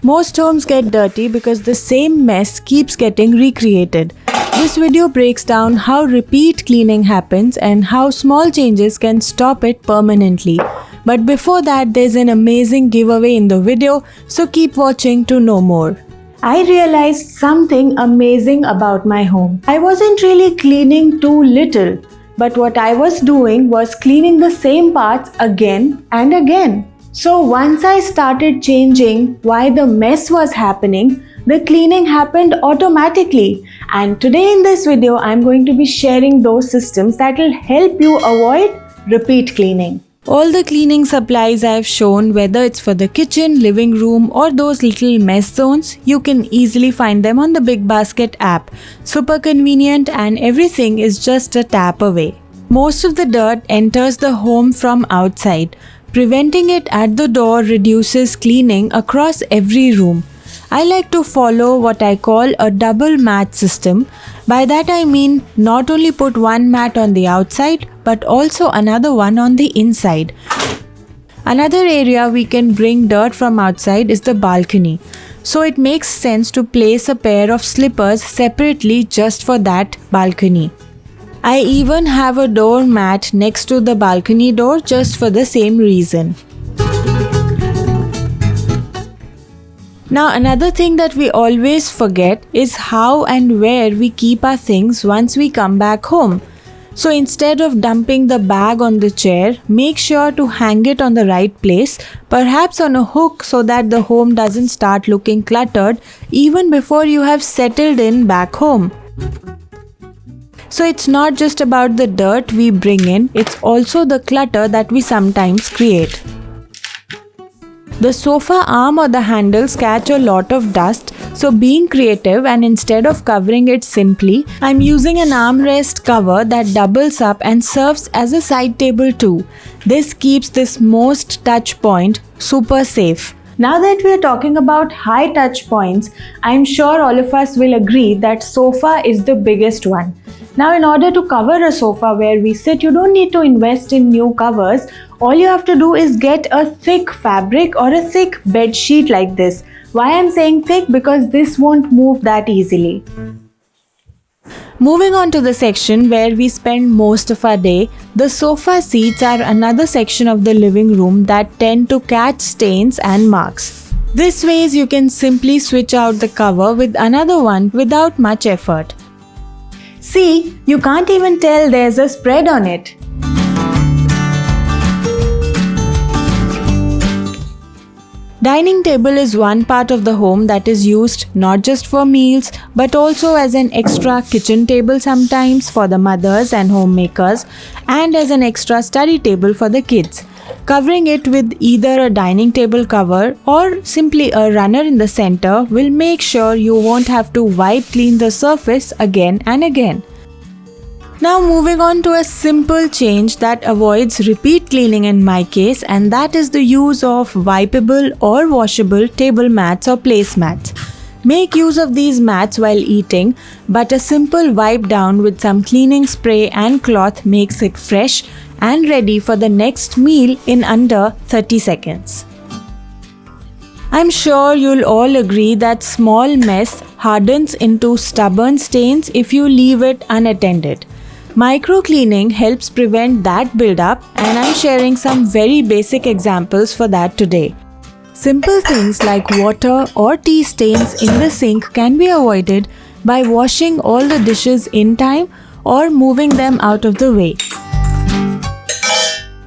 Most homes get dirty because the same mess keeps getting recreated. This video breaks down how repeat cleaning happens and how small changes can stop it permanently. But before that, there's an amazing giveaway in the video, so keep watching to know more. I realized something amazing about my home. I wasn't really cleaning too little, but what I was doing was cleaning the same parts again and again. So once I started changing why the mess was happening, the cleaning happened automatically. And today in this video, I'm going to be sharing those systems that will help you avoid repeat cleaning. All the cleaning supplies I've shown, whether it's for the kitchen, living room or those little mess zones, you can easily find them on the Big Basket app. Super convenient and everything is just a tap away. Most of the dirt enters the home from outside. Preventing it at the door reduces cleaning across every room. I like to follow what I call a double mat system. By that I mean not only put one mat on the outside but also another one on the inside. Another area we can bring dirt from outside is the balcony. So it makes sense to place a pair of slippers separately just for that balcony. I even have a doormat next to the balcony door just for the same reason. Now another thing that we always forget is how and where we keep our things once we come back home. So instead of dumping the bag on the chair, make sure to hang it on the right place, perhaps on a hook so that the home doesn't start looking cluttered even before you have settled in back home. So it's not just about the dirt we bring in, it's also the clutter that we sometimes create. The sofa arm or the handles catch a lot of dust, so being creative and instead of covering it simply, I'm using an armrest cover that doubles up and serves as a side table too. This keeps this most touch point super safe. Now that we are talking about high touch points, I'm sure all of us will agree that sofa is the biggest one. Now in order to cover a sofa where we sit, you don't need to invest in new covers. All you have to do is get a thick fabric or a thick bed sheet like this. Why I'm saying thick? Because this won't move that easily. Moving on to the section where we spend most of our day, the sofa seats are another section of the living room that tend to catch stains and marks. This way you can simply switch out the cover with another one without much effort. See, you can't even tell there's a spread on it. Dining table is one part of the home that is used not just for meals but also as an extra kitchen table sometimes for the mothers and homemakers and as an extra study table for the kids. Covering it with either a dining table cover or simply a runner in the center will make sure you won't have to wipe clean the surface again and again. Now moving on to a simple change that avoids repeat cleaning in my case, and that is the use of wipeable or washable table mats or placemats. Make use of these mats while eating, but a simple wipe down with some cleaning spray and cloth makes it fresh and ready for the next meal in under 30 seconds. I'm sure you'll all agree that small mess hardens into stubborn stains if you leave it unattended. Micro cleaning helps prevent that buildup, and I'm sharing some very basic examples for that today. Simple things like water or tea stains in the sink can be avoided by washing all the dishes in time or moving them out of the way.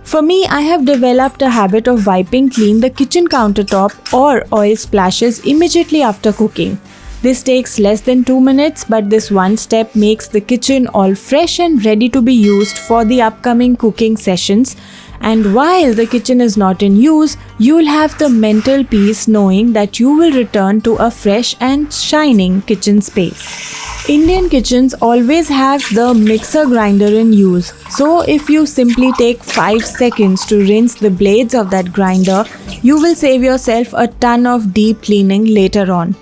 For me, I have developed a habit of wiping clean the kitchen countertop or oil splashes immediately after cooking. This takes less than 2 minutes, but this one step makes the kitchen all fresh and ready to be used for the upcoming cooking sessions. And while the kitchen is not in use, you'll have the mental peace knowing that you will return to a fresh and shining kitchen space. Indian kitchens always have the mixer grinder in use. So if you simply take 5 seconds to rinse the blades of that grinder, you will save yourself a ton of deep cleaning later on.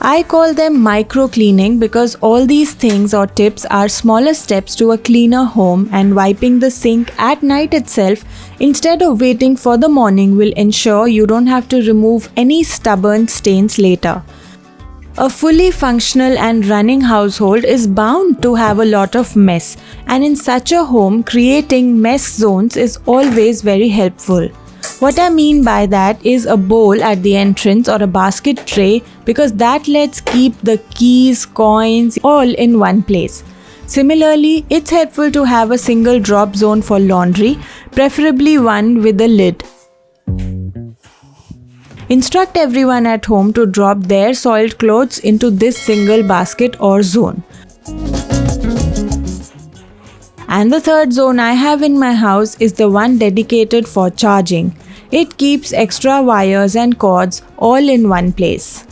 I call them micro cleaning because all these things or tips are smaller steps to a cleaner home, and wiping the sink at night itself instead of waiting for the morning will ensure you don't have to remove any stubborn stains later. A fully functional and running household is bound to have a lot of mess, and in such a home, creating mess zones is always very helpful. What I mean by that is a bowl at the entrance or a basket tray, because that lets keep the keys, coins all in one place. Similarly, it's helpful to have a single drop zone for laundry, preferably one with a lid. Instruct everyone at home to drop their soiled clothes into this single basket or zone. And the third zone I have in my house is the one dedicated for charging. It keeps extra wires and cords all in one place.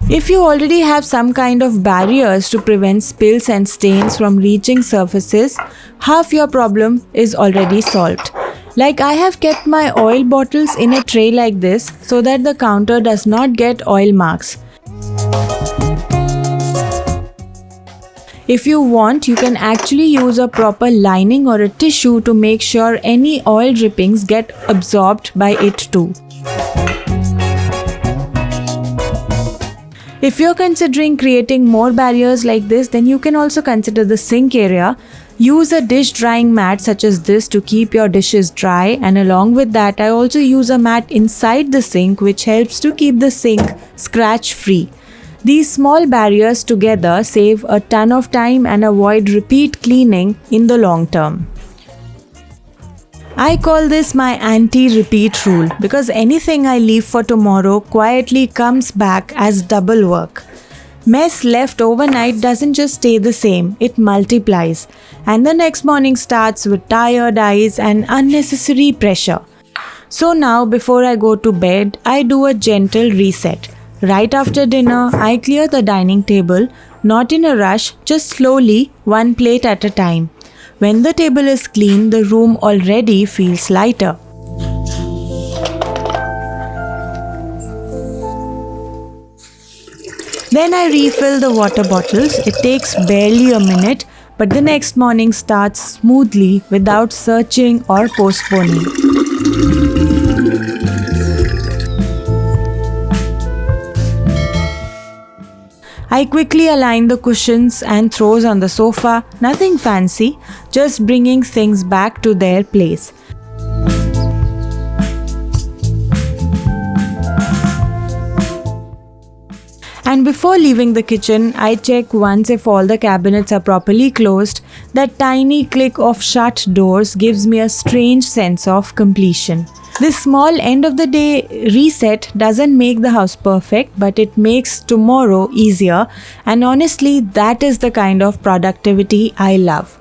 If you already have some kind of barriers to prevent spills and stains from reaching surfaces, half your problem is already solved. Like, I have kept my oil bottles in a tray like this so that the counter does not get oil marks. If you want, you can actually use a proper lining or a tissue to make sure any oil drippings get absorbed by it too. If you're considering creating more barriers like this, then you can also consider the sink area. Use a dish drying mat such as this to keep your dishes dry, and along with that, I also use a mat inside the sink which helps to keep the sink scratch free. These small barriers together save a ton of time and avoid repeat cleaning in the long term. I call this my anti-repeat rule because anything I leave for tomorrow quietly comes back as double work. Mess left overnight doesn't just stay the same, it multiplies, and the next morning starts with tired eyes and unnecessary pressure. So now, before I go to bed, I do a gentle reset. Right after dinner, I clear the dining table, not in a rush, just slowly, one plate at a time. When the table is clean, the room already feels lighter. Then I refill the water bottles. It takes barely a minute, but the next morning starts smoothly without searching or postponing. I quickly align the cushions and throws on the sofa, nothing fancy, just bringing things back to their place. And before leaving the kitchen, I check once if all the cabinets are properly closed. That tiny click of shut doors gives me a strange sense of completion. This small end of the day reset doesn't make the house perfect, but it makes tomorrow easier, and honestly, that is the kind of productivity I love.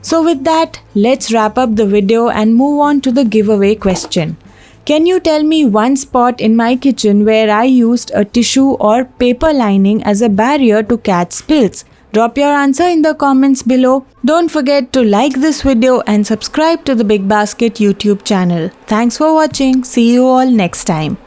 So with that, let's wrap up the video and move on to the giveaway question. Can you tell me one spot in my kitchen where I used a tissue or paper lining as a barrier to catch spills? Drop your answer in the comments below. Don't forget to like this video and subscribe to the Big Basket YouTube channel. Thanks for watching. See you all next time.